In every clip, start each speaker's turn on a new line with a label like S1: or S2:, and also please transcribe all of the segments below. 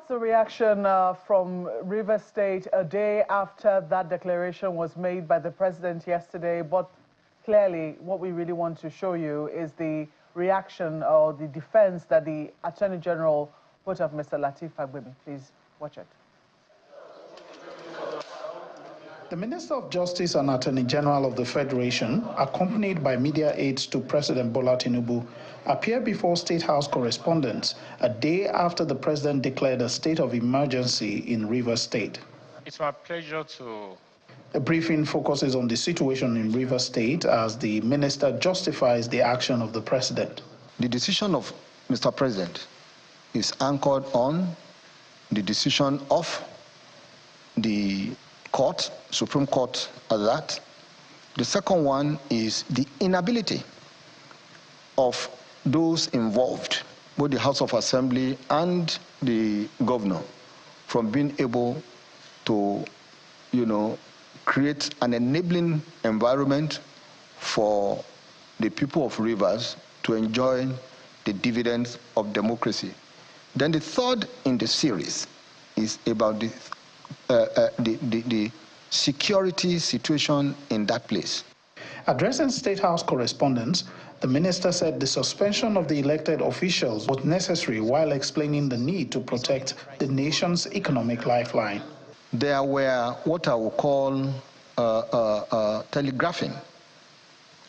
S1: That's the reaction from Rivers State a day after that declaration was made by the president yesterday. But clearly, what we really want to show you is the reaction or the defense that the Attorney General put up, Mr. Lateef Fagbemi. Please watch it.
S2: The Minister of Justice and Attorney General of the Federation, accompanied by media aides to President Bola Tinubu, appeared before State House correspondents a day after the president declared a state of emergency in Rivers State.
S3: It's my pleasure to...
S2: The briefing focuses on the situation in Rivers State as the minister justifies the action of the president.
S4: The decision of Mr. President is anchored on the decision of the court, Supreme Court at that. The second one is the inability of those involved, both the House of Assembly and the governor, from being able to, create an enabling environment for the people of Rivers to enjoy the dividends of democracy. Then the third in the series is about the security situation in that place.
S2: Addressing State House correspondents, the minister said the suspension of the elected officials was necessary while explaining the need to protect the nation's economic lifeline.
S4: There were what I would call telegraphing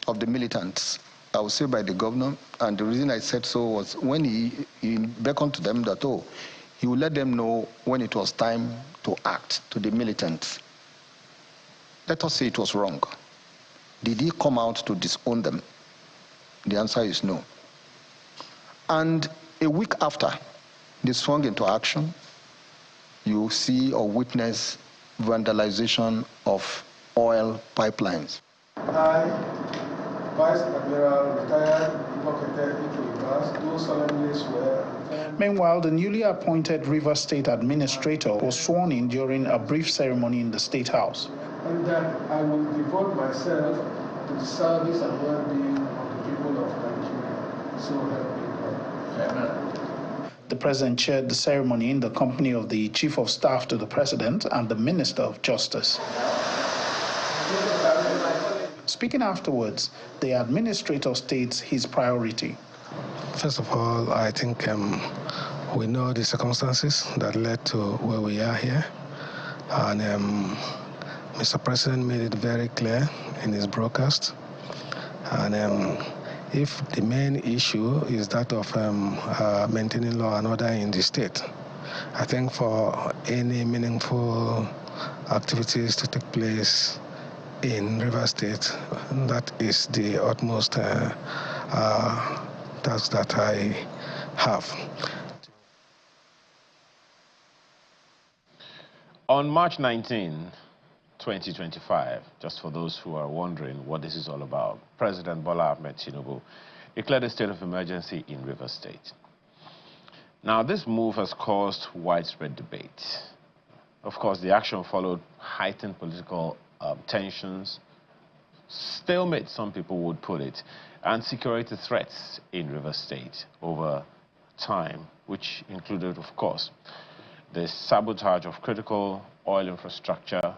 S4: of the militants, I would say by the governor, and the reason I said so was when he beckoned to them that, he would let them know when it was time to act, to the militants. Let us say it was wrong. Did he come out to disown them? The answer is no. And a week after they swung into action, you see or witness vandalization of oil pipelines.
S5: I, Vice Admiral, retired, advocated into Rivers, do solemnly swear.
S2: Meanwhile, the newly appointed Rivers State Administrator was sworn in during a brief ceremony in the State House.
S5: And that I will devote myself to the service and well-being of the people of Nigeria. So help me God. Amen.
S2: The president chaired the ceremony in the company of the Chief of Staff to the President and the Minister of Justice. Speaking afterwards, the administrator states his priority.
S6: First of all, I think we know the circumstances that led to where we are here. And Mr. President made it very clear in his broadcast. And if the main issue is that of maintaining law and order in the state, I think for any meaningful activities to take place in Rivers State, that is the utmost task that I have.
S3: On March 19, 2025, just for those who are wondering what this is all about, President Bola Ahmed Tinubu declared a state of emergency in Rivers State. Now, this move has caused widespread debate. Of course, the action followed heightened political tensions, stalemate, some people would put it, and security threats in Rivers State over time, which included, of course, the sabotage of critical oil infrastructure,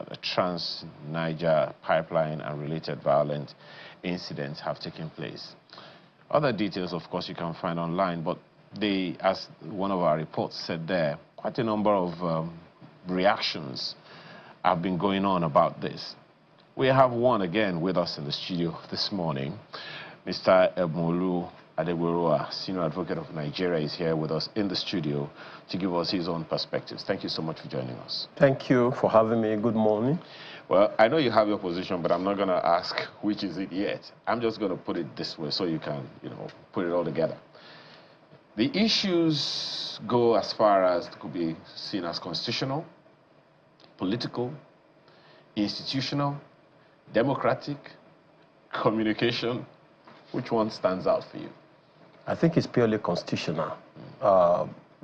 S3: the Trans-Niger pipeline and related violent incidents have taken place. Other details, of course, you can find online, but as one of our reports said there, quite a number of reactions have been going on about this. We have one again with us in the studio this morning. Mr. Adegboruwa, Senior Advocate of Nigeria, is here with us in the studio to give us his own perspectives. Thank you so much for joining us.
S7: Thank you for having me. Good morning.
S3: Well, I know you have your position, but I'm not going to ask which is it yet. I'm just going to put it this way so you can, put it all together. The issues go as far as it could be seen as constitutional, political, institutional, democratic, communication. Which one stands out for you?
S7: I think it's purely constitutional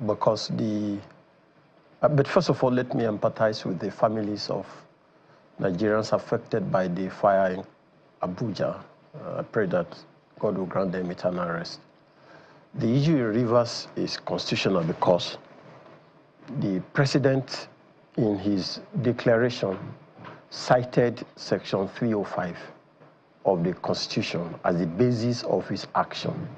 S7: because but first of all, let me empathize with the families of Nigerians affected by the fire in Abuja. I pray that God will grant them eternal rest. The issue in Rivers is constitutional because president, in his declaration, cited Section 305 of the Constitution as the basis of his action.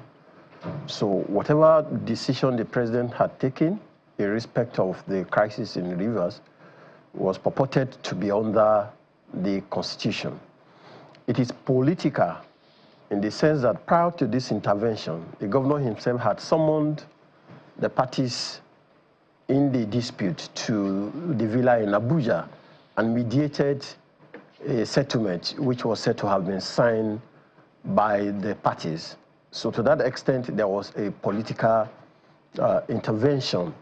S7: So whatever decision the president had taken in respect of the crisis in Rivers was purported to be under the Constitution. It is political in the sense that prior to this intervention, the governor himself had summoned the parties in the dispute to the villa in Abuja and mediated a settlement which was said to have been signed by the parties. So to that extent, there was a political intervention.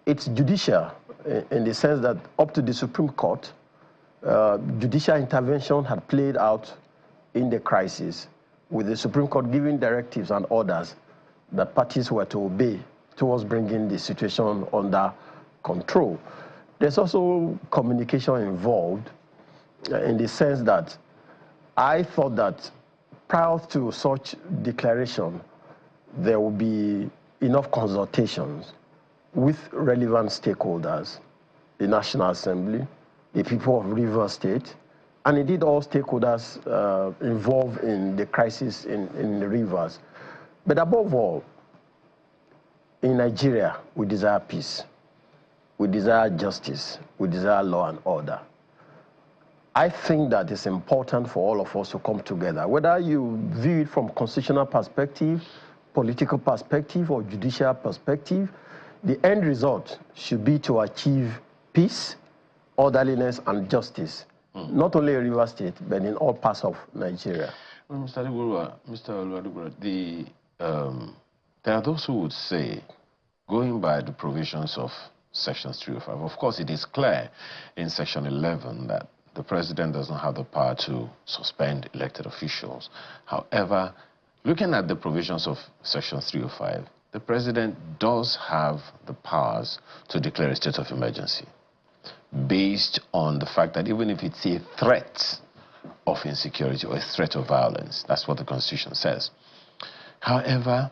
S7: It's judicial in the sense that up to the Supreme Court, judicial intervention had played out in the crisis, with the Supreme Court giving directives and orders that parties were to obey towards bringing the situation under control. There's also communication involved in the sense that I thought that prior to such declaration, there will be enough consultations with relevant stakeholders, the National Assembly, the people of Rivers State, and indeed all stakeholders involved in the crisis in the Rivers. But above all, in Nigeria, we desire peace, we desire justice, we desire law and order. I think that it's important for all of us to come together, whether you view it from constitutional perspective, political perspective, or judicial perspective. The end result should be to achieve peace, orderliness, and justice, not only in Rivers State, but in all parts of Nigeria.
S3: Well, Mr. Adegboruwa, there are those who would say, going by the provisions of Section 305, of course it is clear in Section 11 that the president doesn't have the power to suspend elected officials. However, looking at the provisions of Section 305, the president does have the powers to declare a state of emergency based on the fact that even if it's a threat of insecurity or a threat of violence, that's what the Constitution says. However,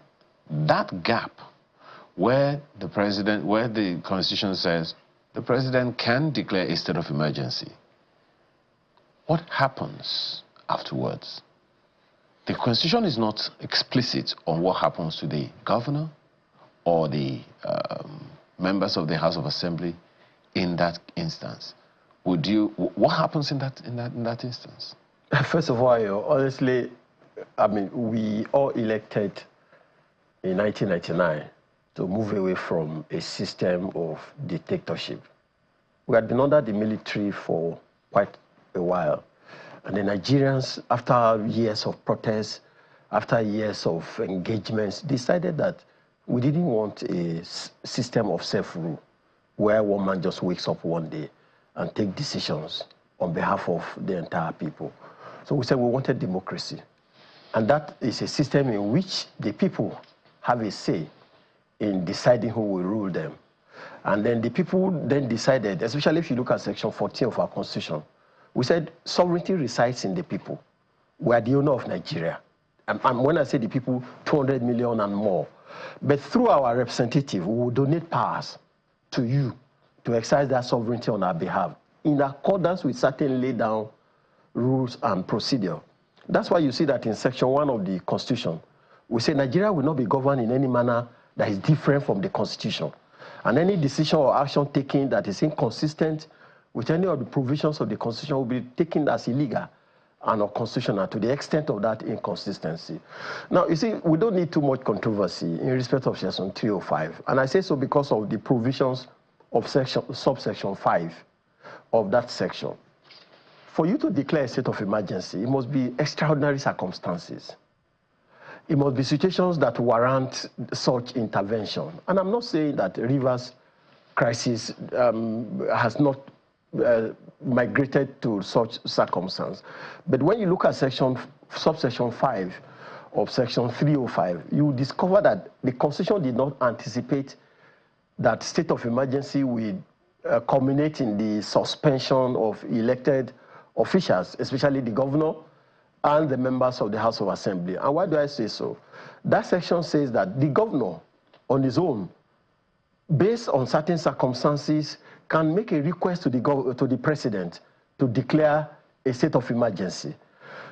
S3: that gap where the Constitution says the president can declare a state of emergency, what happens afterwards? The Constitution is not explicit on what happens to the governor or the members of the House of Assembly in that instance. What happens in that instance?
S7: First of all, honestly, I mean, we all elected in 1999 to move away from a system of dictatorship. We had been under the military for quite a while. And the Nigerians, after years of protests, after years of engagements, decided that we didn't want a system of self-rule where one man just wakes up one day and take decisions on behalf of the entire people. So we said we wanted democracy. And that is a system in which the people have a say in deciding who will rule them. And then the people then decided, especially if you look at Section 14 of our Constitution, we said sovereignty resides in the people. We are the owner of Nigeria. And when I say the people, 200 million and more. But through our representative, we will donate powers to you to exercise that sovereignty on our behalf in accordance with certain laid down rules and procedure. That's why you see that in Section 1 of the Constitution, we say Nigeria will not be governed in any manner that is different from the Constitution. And any decision or action taken that is inconsistent with any of the provisions of the Constitution will be taken as illegal and unconstitutional to the extent of that inconsistency. Now, you see, we don't need too much controversy in respect of Section 305. And I say so because of the provisions of subsection 5 of that section. For you to declare a state of emergency, it must be extraordinary circumstances. It must be situations that warrant such intervention. And I'm not saying that Rivers crisis has not migrated to such circumstance. But when you look at subsection 5 of Section 305, you discover that the Constitution did not anticipate that state of emergency will culminate in the suspension of elected officials, especially the governor and the members of the House of Assembly. And why do I say so? That section says that the governor on his own based on certain circumstances, can make a request to the president to declare a state of emergency.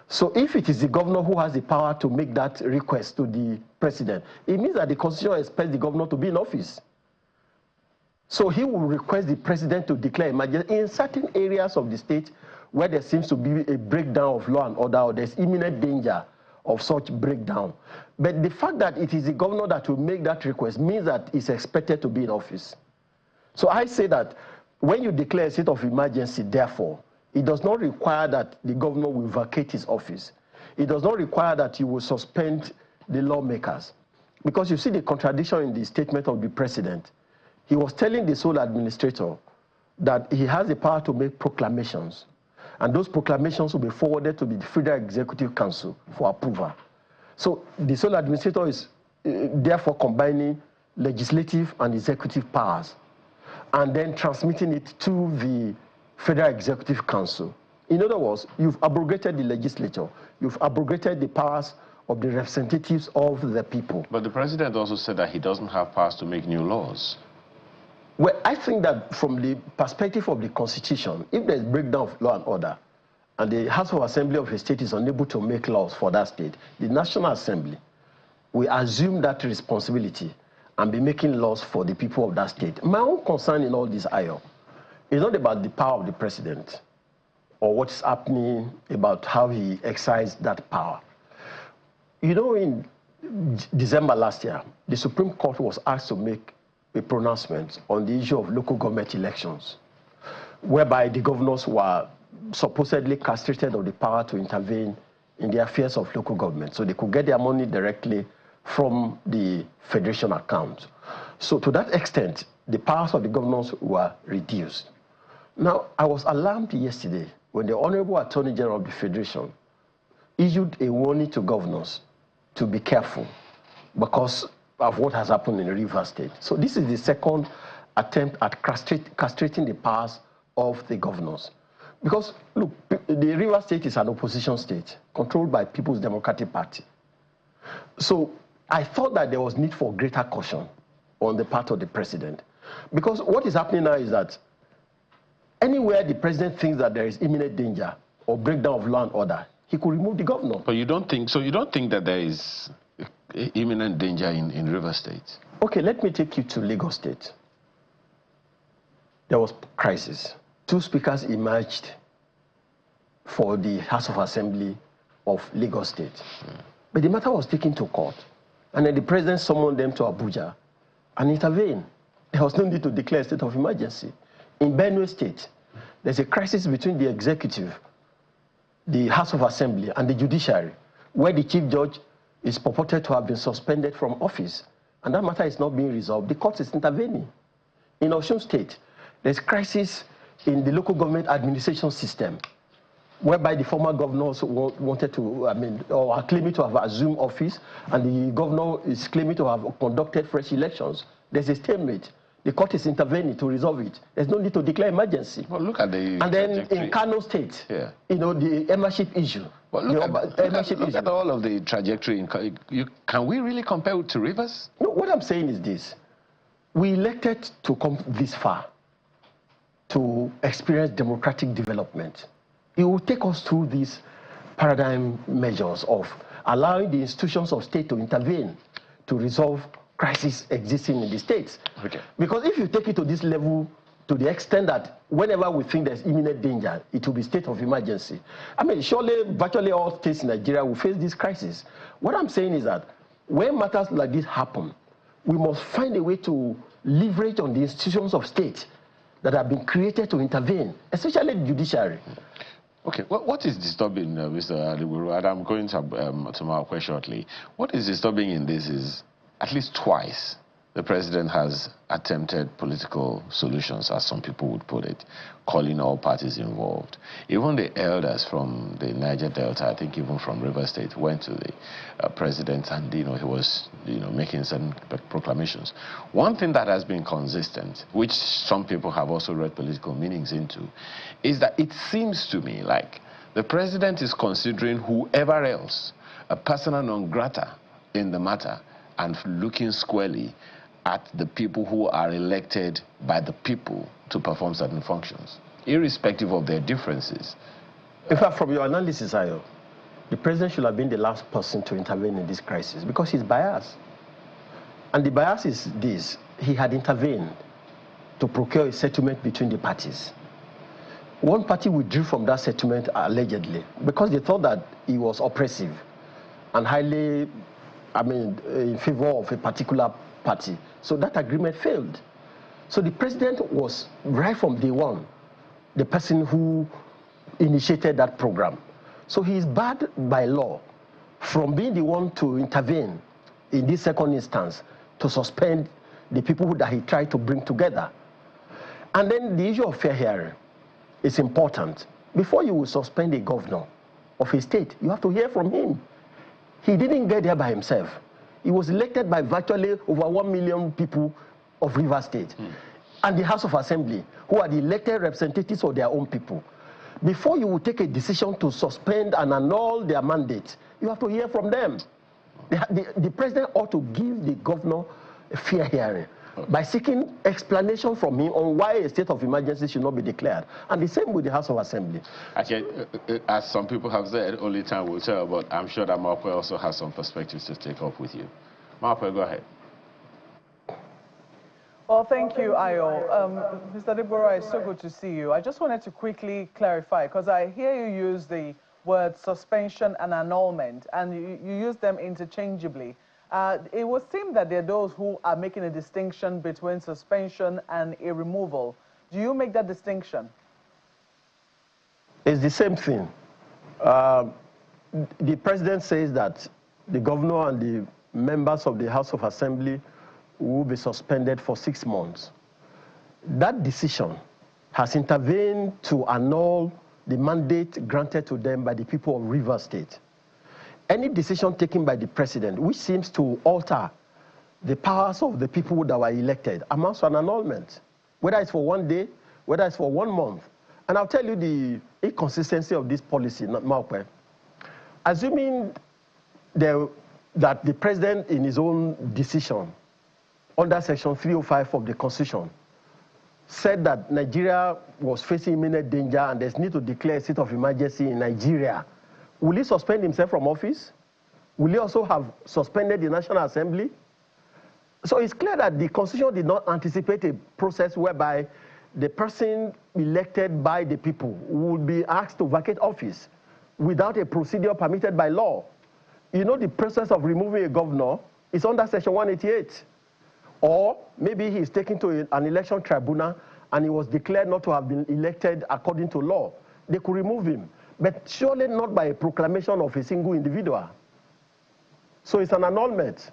S7: So if it is the governor who has the power to make that request to the president, it means that the Constitution expects the governor to be in office. So he will request the president to declare emergency in certain areas of the state where there seems to be a breakdown of law and order, or there's imminent danger of such breakdown. But the fact that it is the governor that will make that request means that he's expected to be in office. So I say that when you declare a state of emergency, therefore, it does not require that the governor will vacate his office. It does not require that you will suspend the lawmakers. Because you see the contradiction in the statement of the president. He was telling the sole administrator that he has the power to make proclamations, and those proclamations will be forwarded to the Federal Executive Council for approval. So the sole administrator is therefore combining legislative and executive powers and then transmitting it to the Federal Executive Council. In other words, you've abrogated the legislature, you've abrogated the powers of the representatives of the people.
S3: But the president also said that he doesn't have powers to make new laws.
S7: Well, I think that from the perspective of the Constitution, if there's breakdown of law and order, and the House of Assembly of a state is unable to make laws for that state, the National Assembly will assume that responsibility and be making laws for the people of that state. My own concern in all this, Ayo, is not about the power of the president or what's happening about how he exercised that power. You know, in December last year, the Supreme Court was asked to make a pronouncement on the issue of local government elections, whereby the governors were supposedly castrated of the power to intervene in the affairs of local government, so they could get their money directly from the federation account. So to that extent, the powers of the governors were reduced. Now, I was alarmed yesterday when the Honorable Attorney General of the Federation issued a warning to governors to be careful because of what has happened in Rivers State. So this is the second attempt at castrating the powers of the governors. Because, look, the Rivers State is an opposition state controlled by People's Democratic Party. So I thought that there was need for greater caution on the part of the president. Because what is happening now is that anywhere the president thinks that there is imminent danger or breakdown of law and order, he could remove the governor.
S3: But you don't think, so you don't think that there is imminent danger in Rivers State?
S7: Okay, let me take you to Lagos State. There was crisis. Two speakers emerged for the House of Assembly of Lagos State. But the matter was taken to court. And then the president summoned them to Abuja and intervened. There was no need to declare a state of emergency. In Benue State, there's a crisis between the executive, the House of Assembly, and the judiciary, where the chief judge is purported to have been suspended from office. And that matter is not being resolved. The court is intervening. In Osun State, there's crisis in the local government administration system, whereby the former governors wanted to, or are claiming to have assumed office, and the governor is claiming to have conducted fresh elections. There's a stalemate. The court is intervening to resolve it. There's no need to declare emergency.
S3: Well, look at the
S7: And then in Kano State, you know, the membership issue.
S3: Well, look at all of the trajectory. Can we really compare it to Rivers?
S7: No, what I'm saying is this. We elected to come this far to experience democratic development. It will take us through these paradigm measures of allowing the institutions of state to intervene to resolve crises existing in the states.
S3: Okay.
S7: Because if you take it to this level, to the extent that whenever we think there's imminent danger, it will be state of emergency. I mean, surely virtually all states in Nigeria will face this crisis. What I'm saying is that when matters like this happen, we must find a way to leverage on the institutions of state that have been created to intervene, especially the judiciary.
S3: Okay, what is disturbing, Mr. Adegboruwa, and I'm going to Mark shortly. What is disturbing in this is at least twice the president has attempted political solutions, as some people would put it, calling all parties involved. Even the elders from the Niger Delta, I think even from River State, went to the president and, he was, making certain proclamations. One thing that has been consistent, which some people have also read political meanings into, is that it seems to me like the president is considering whoever else a persona non grata in the matter and looking squarely at the people who are elected by the people to perform certain functions, irrespective of their differences.
S7: In fact, from your analysis, Ayo, the president should have been the last person to intervene in this crisis because he's biased. And the bias is this: he had intervened to procure a settlement between the parties. One party withdrew from that settlement allegedly because they thought that he was oppressive and highly, in favor of a particular party. So that agreement failed. So the president was, right from day one, the person who initiated that program. So he is barred by law from being the one to intervene in this second instance to suspend the people that he tried to bring together. And then the issue of fair hearing is important. Before you will suspend a governor of a state, you have to hear from him. He didn't get there by himself. He was elected by virtually over 1 million people of Rivers State and the House of Assembly, who are the elected representatives of their own people. Before you will take a decision to suspend and annul their mandate, you have to hear from them. The president ought to give the governor a fair hearing by seeking explanation from him on why a state of emergency should not be declared. And the same with the House of Assembly.
S3: Actually, as some people have said, only time will tell, but I'm sure that Marpe also has some perspectives to take up with you. Marpe, go ahead.
S1: Well, thank you, Ayo. Mr. Adegboruwa, it's so good to see you. I just wanted to quickly clarify, because I hear you use the word suspension and annulment, and you use them interchangeably. It would seem that there are those who are making a distinction between suspension and a removal. Do you make that distinction?
S7: It's the same thing. The president says that the governor and the members of the House of Assembly will be suspended for 6 months. That decision has intervened to annul the mandate granted to them by the people of Rivers State. Any decision taken by the president which seems to alter the powers of the people that were elected amounts to an annulment, whether it's for 1 day, whether it's for 1 month. And I'll tell you the inconsistency of this policy, Marpe. Assuming that the president in his own decision under Section 305 of the Constitution said that Nigeria was facing imminent danger and there's need to declare a state of emergency in Nigeria, will he suspend himself from office? Will he also have suspended the National Assembly? So it's clear that the Constitution did not anticipate a process whereby the person elected by the people would be asked to vacate office without a procedure permitted by law. You know, the process of removing a governor is under Section 188. Or maybe he is taken to an election tribunal and he was declared not to have been elected according to law. They could remove him, but surely not by a proclamation of a single individual. So it's an annulment.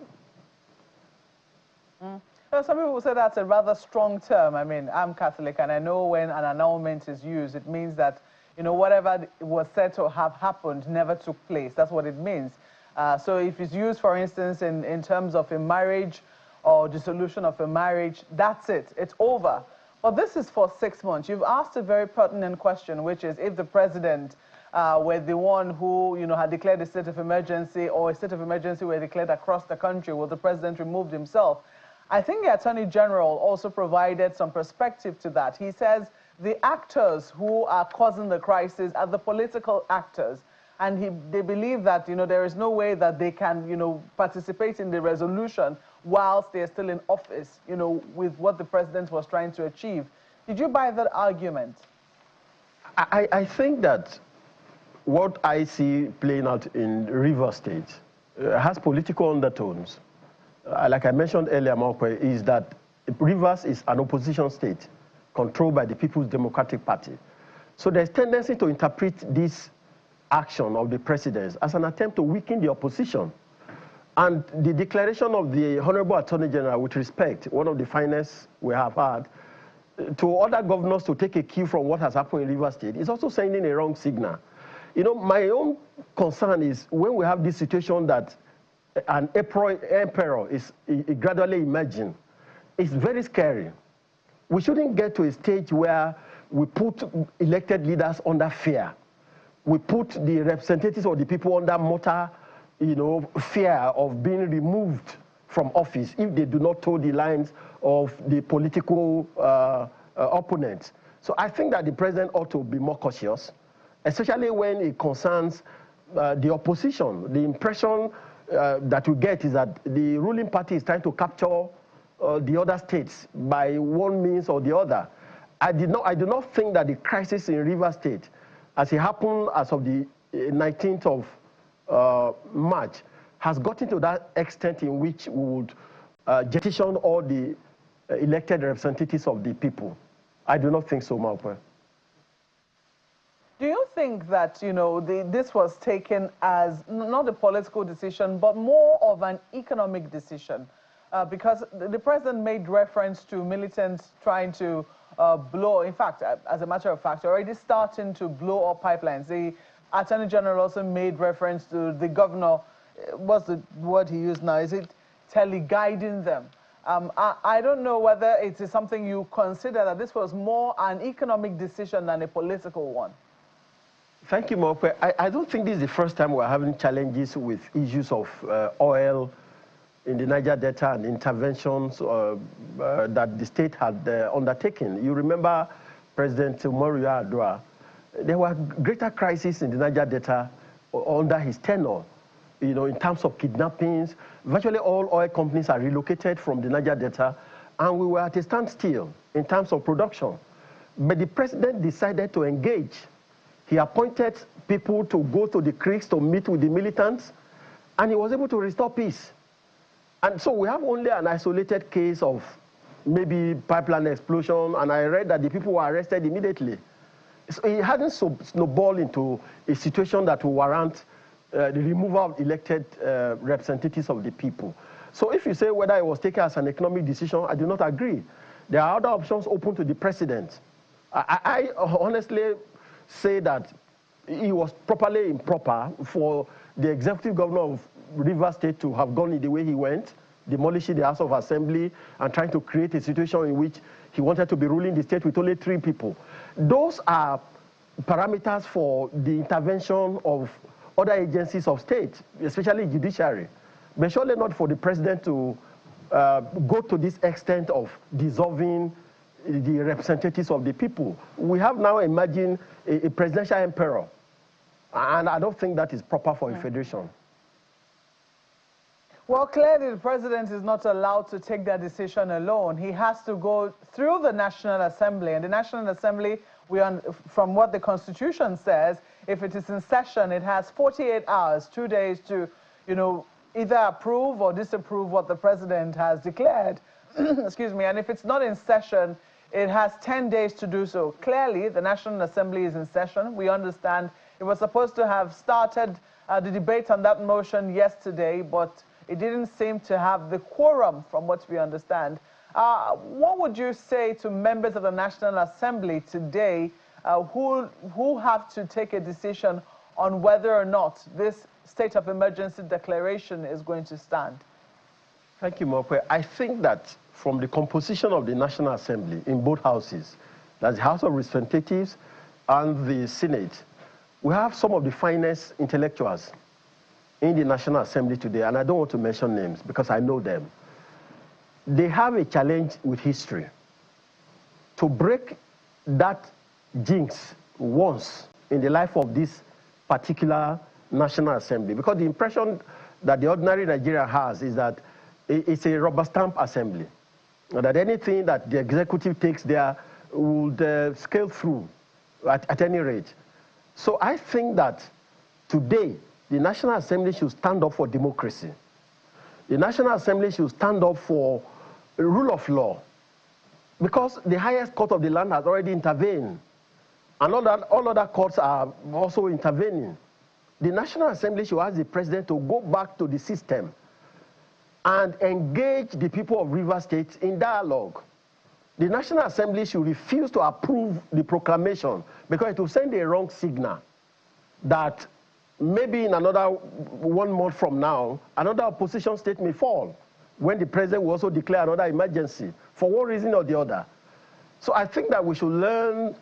S1: Some people say that's a rather strong term. I mean, I'm Catholic, and I know when an annulment is used, it means that, you know, whatever was said to have happened never took place. That's what it means. So if it's used, for instance, in terms of a marriage or dissolution of a marriage, that's it. It's over. But this is for 6 months. You've asked a very pertinent question, which is if the president were the one who, you know, had declared a state of emergency, or a state of emergency were declared across the country, will the president remove himself? I think the Attorney General also provided some perspective to that. He says the actors who are causing the crisis are the political actors. And they believe that, you know, there is no way that they can, you know, participate in the resolution whilst they're still in office, you know, with what the president was trying to achieve. Did you buy that argument?
S7: I think that what I see playing out in Rivers State has political undertones. Like I mentioned earlier, Marpe, is that Rivers is an opposition state controlled by the People's Democratic Party. So there's tendency to interpret this action of the president as an attempt to weaken the opposition. And the declaration of the Honorable Attorney General, with respect, one of the finest we have had, to other governors to take a cue from what has happened in Rivers State, is also sending a wrong signal. You know, my own concern is when we have this situation that an emperor is gradually emerging, it's very scary. We shouldn't get to a stage where we put elected leaders under fear. We put the representatives of the people under mortal, you know, fear of being removed from office if they do not toe the lines of the political opponents. So I think that the president ought to be more cautious, especially when it concerns the opposition. The impression that we get is that the ruling party is trying to capture the other states by one means or the other. I do not think that the crisis in Rivers State, as it happened as of the 19th of March, has gotten to that extent in which we would jettison all the elected representatives of the people. I do not think so, Maupe.
S1: Do you think that, you know, this was taken as not a political decision, but more of an economic decision? Because the president made reference to militants trying to blow, in fact, as a matter of fact, already starting to blow up pipelines. The Attorney General also made reference to the governor, what's the word he used now? Is it teleguiding them? I don't know whether it is something you consider that this was more an economic decision than a political one.
S7: Thank you, Mope. I don't think this is the first time we're having challenges with issues of oil in the Niger Delta and interventions that the state had undertaken. You remember President Umaru Yar'Adua. There were greater crises in the Niger Delta under his tenure. You know, in terms of kidnappings, virtually all oil companies are relocated from the Niger Delta, and we were at a standstill in terms of production. But the president decided to engage. He appointed people to go to the creeks to meet with the militants, and he was able to restore peace. And so we have only an isolated case of maybe pipeline explosion, and I read that the people were arrested immediately. So it hadn't snowballed into a situation that will warrant the removal of elected representatives of the people. So if you say whether it was taken as an economic decision, I do not agree. There are other options open to the president. I honestly say that it was properly improper for the executive governor of Rivers State to have gone in the way he went, demolishing the House of Assembly and trying to create a situation in which he wanted to be ruling the state with only 3 people. Those are parameters for the intervention of other agencies of state, especially judiciary, but surely not for the president to go to this extent of dissolving the representatives of the people. We have now imagined a presidential emperor, and I don't think that is proper for a federation.
S1: Well, clearly the president is not allowed to take that decision alone. He has to go through the National Assembly, and the National Assembly, from what the Constitution says, if it is in session, it has 48 hours, 2 days to, you know, either approve or disapprove what the president has declared. Excuse me. And if it's not in session, it has 10 days to do so. Clearly, the National Assembly is in session. We understand it was supposed to have started the debate on that motion yesterday, but it didn't seem to have the quorum, from what we understand. What would you say to members of the National Assembly today who have to take a decision on whether or not this state of emergency declaration is going to stand?
S7: Thank you, Mope. I think that from the composition of the National Assembly in both houses, that's the House of Representatives and the Senate, we have some of the finest intellectuals in the National Assembly today, and I don't want to mention names because I know them. They have a challenge with history. To break that jinx once in the life of this particular National Assembly, because the impression that the ordinary Nigerian has is that it's a rubber stamp assembly, that anything that the executive takes there would scale through at any rate. So I think that today, the National Assembly should stand up for democracy. The National Assembly should stand up for rule of law, because the highest court of the land has already intervened, and all other courts are also intervening. The National Assembly should ask the president to go back to the system and engage the people of Rivers State in dialogue. The National Assembly should refuse to approve the proclamation because it will send a wrong signal that maybe in another 1 month from now, another opposition state may fall when the president will also declare another emergency for one reason or the other. So I think that we should learn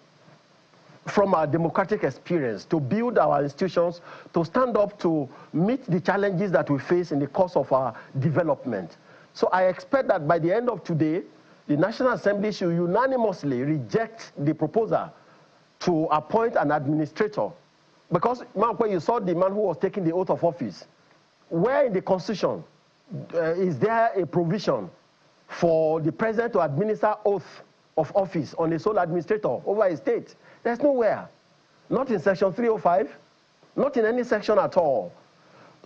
S7: from our democratic experience to build our institutions, to stand up to meet the challenges that we face in the course of our development. So I expect that by the end of today, the National Assembly should unanimously reject the proposal to appoint an administrator. Because, when you saw the man who was taking the oath of office, where in the Constitution is there a provision for the president to administer oath of office on a sole administrator over a state? There's nowhere. Not in Section 305, not in any section at all.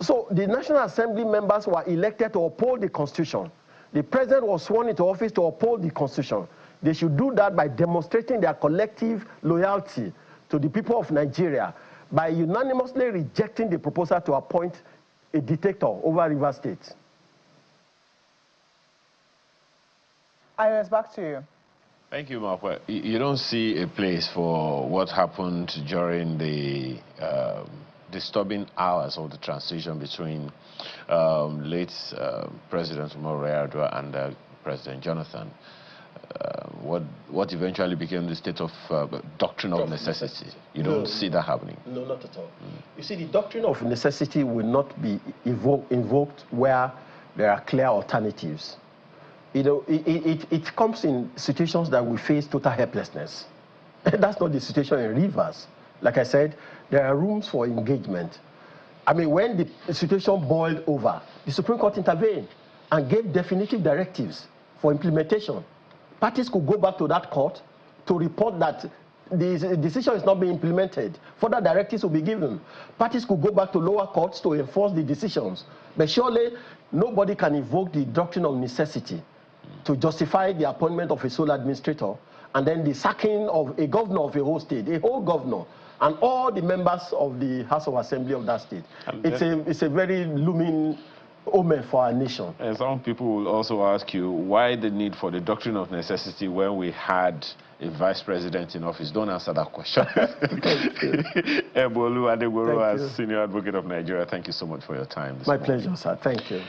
S7: So the National Assembly members were elected to uphold the Constitution. The president was sworn into office to uphold the Constitution. They should do that by demonstrating their collective loyalty to the people of Nigeria by unanimously rejecting the proposal to appoint a dictator over Rivers State.
S1: Iris, back to you.
S3: Thank you, Mark. You don't see a place for what happened during the disturbing hours of the transition between late President Umaru Yar'Adua and President Jonathan. What eventually became the state of doctrine of necessity. You don't see that happening? No, not at all.
S7: You see, the doctrine of necessity will not be invoked where there are clear alternatives. You know, it comes in situations that we face total helplessness. That's not the situation in Rivers. Like I said, there are rooms for engagement. I mean, when the situation boiled over, the Supreme Court intervened and gave definitive directives for implementation. Parties could go back to that court to report that the decision is not being implemented. Further directives will be given. Parties could go back to lower courts to enforce the decisions. But surely, nobody can invoke the doctrine of necessity to justify the appointment of a sole administrator and then the sacking of a governor of a whole state, a whole governor, and all the members of the House of Assembly of that state. It's a very looming omen for our nation.
S3: And some people will also ask you, why the need for the doctrine of necessity when we had a vice president in office? Don't answer that question. Adegboruwa, as Senior Advocate of Nigeria, thank you so much for your time.
S7: My pleasure, sir. Thank you.